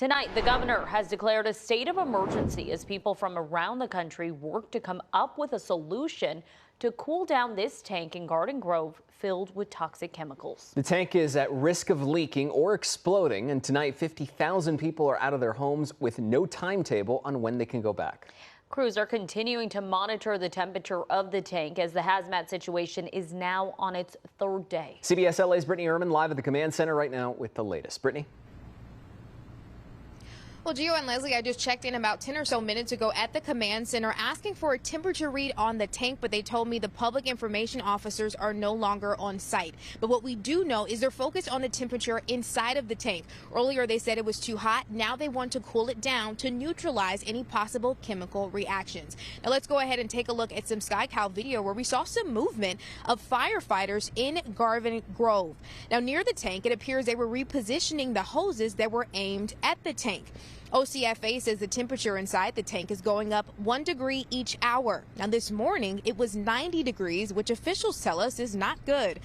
Tonight, the governor has declared a state of emergency as people from around the country work to come up with a solution to cool down this tank in Garden Grove filled with toxic chemicals. The tank is at risk of leaking or exploding, and tonight 50,000 people are out of their homes with no timetable on when they can go back. Crews are continuing to monitor the temperature of the tank as the hazmat situation is now on its third day. CBS LA's Brittney Ermon live at the command center right now with the latest. Brittney. Well, Gio and Leslie, I just checked in about 10 or so minutes ago at the command center asking for a temperature read on the tank, but they told me the public information officers are no longer on site. But what we do know is they're focused on the temperature inside of the tank. Earlier, they said it was too hot. Now they want to cool it down to neutralize any possible chemical reactions. Now let's go ahead and take a look at some SkyCal video where we saw some movement of firefighters in Garden Grove. Now near the tank, it appears they were repositioning the hoses that were aimed at the tank. OCFA says the temperature inside the tank is going up 1 degree each hour. Now this morning it was 90 degrees, which officials tell us is not good.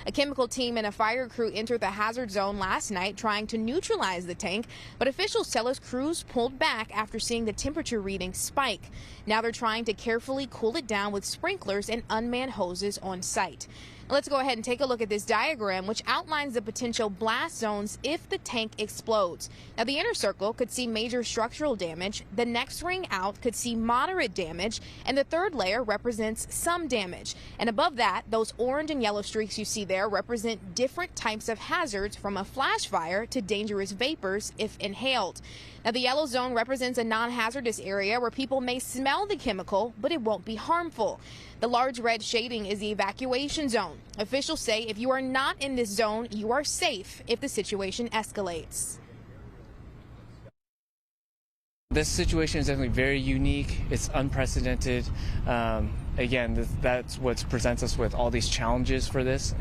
A chemical team and a fire crew entered the hazard zone last night trying to neutralize the tank, but officials tell us crews pulled back after seeing the temperature reading spike. Now they're trying to carefully cool it down with sprinklers and unmanned hoses on site. Let's go ahead and take a look at this diagram, which outlines the potential blast zones if the tank explodes. Now, the inner circle could see major structural damage. The next ring out could see moderate damage, and the third layer represents some damage. And above that, those orange and yellow streaks you see there represent different types of hazards, from a flash fire to dangerous vapors if inhaled. Now, the yellow zone represents a non-hazardous area where people may smell the chemical, but it won't be harmful. The large red shading is the evacuation zone. Officials say if you are not in this zone, you are safe if the situation escalates. This situation is definitely very unique. It's unprecedented. Again, that's what presents us with all these challenges for this.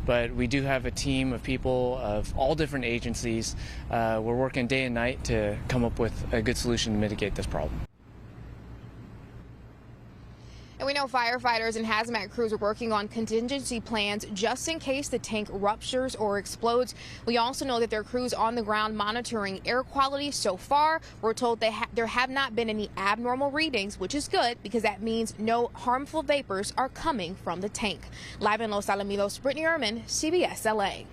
But we do have a team of people of all different agencies. We're working day and night to come up with a good solution to mitigate this problem. And we know firefighters and hazmat crews are working on contingency plans just in case the tank ruptures or explodes. We also know that there are crews on the ground monitoring air quality. So far, we're told there have not been any abnormal readings, which is good because that means no harmful vapors are coming from the tank. Live in Los Alamitos, Brittney Ermon, CBS LA.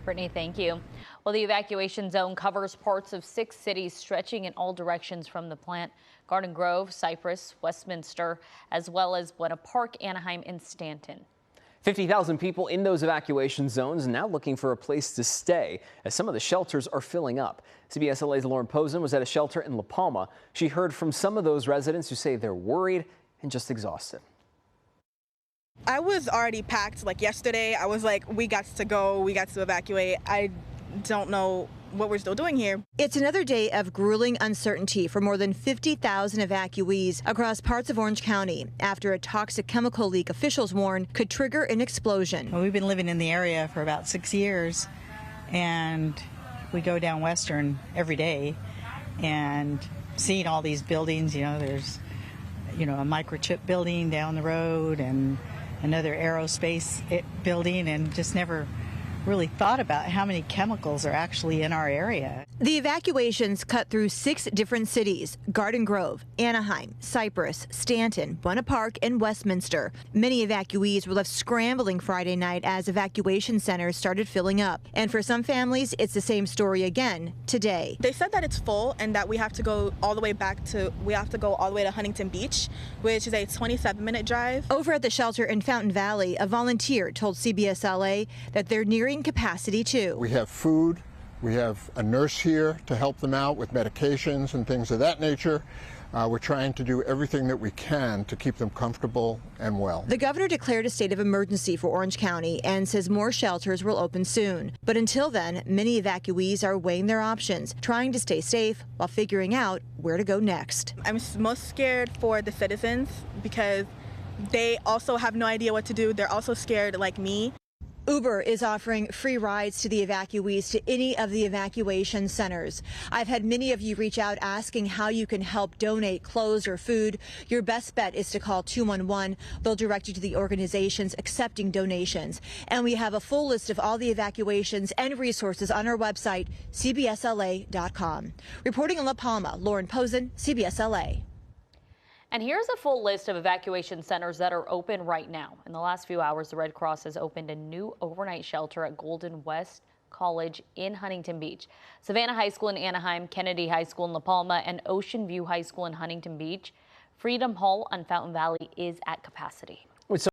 Brittney, thank you. Well, the evacuation zone covers parts of 6 cities stretching in all directions from the plant: Garden Grove, Cypress, Westminster, as well as Buena Park, Anaheim, and Stanton. 50,000 people in those evacuation zones now looking for a place to stay as some of the shelters are filling up. CBS LA's Pozen was at a shelter in La Palma. She heard from some of those residents who say they're worried and just exhausted. I was already packed like yesterday. I was like, we got to go, we got to evacuate. I don't know what we're still doing here. It's another day of grueling uncertainty for more than 50,000 evacuees across parts of Orange County after a toxic chemical leak officials warn could trigger an explosion. Well, we've been living in the area for about 6 years, and we go down Western every day and seeing all these buildings. There's a microchip building down the road and another aerospace building, and just never really thought about how many chemicals are actually in our area. The evacuations cut through 6 different cities: Garden Grove, Anaheim, Cypress, Stanton, Buena Park, and Westminster. Many evacuees were left scrambling Friday night as evacuation centers started filling up. And for some families, it's the same story again today. They said that it's full and that we have to go all the way to Huntington Beach, which is a 27-minute drive. Over at the shelter in Fountain Valley, a volunteer told CBS LA that they're nearing capacity too. We have food, we have a nurse here to help them out with medications and things of that nature. We're trying to do everything that we can to keep them comfortable and well. The governor declared a state of emergency for Orange County and says more shelters will open soon. But until then, many evacuees are weighing their options, trying to stay safe while figuring out where to go next. I'm most scared for the citizens because they also have no idea what to do. They're also scared like me. Uber is offering free rides to the evacuees to any of the evacuation centers. I've had many of you reach out asking how you can help donate clothes or food. Your best bet is to call 211. They'll direct you to the organizations accepting donations. And we have a full list of all the evacuations and resources on our website, cbsla.com. Reporting in La Palma, Lauren Pozen, CBS LA. And here's a full list of evacuation centers that are open right now. In the last few hours, the Red Cross has opened a new overnight shelter at Golden West College in Huntington Beach, Savannah High School in Anaheim, Kennedy High School in La Palma, and Ocean View High School in Huntington Beach. Freedom Hall on Fountain Valley is at capacity.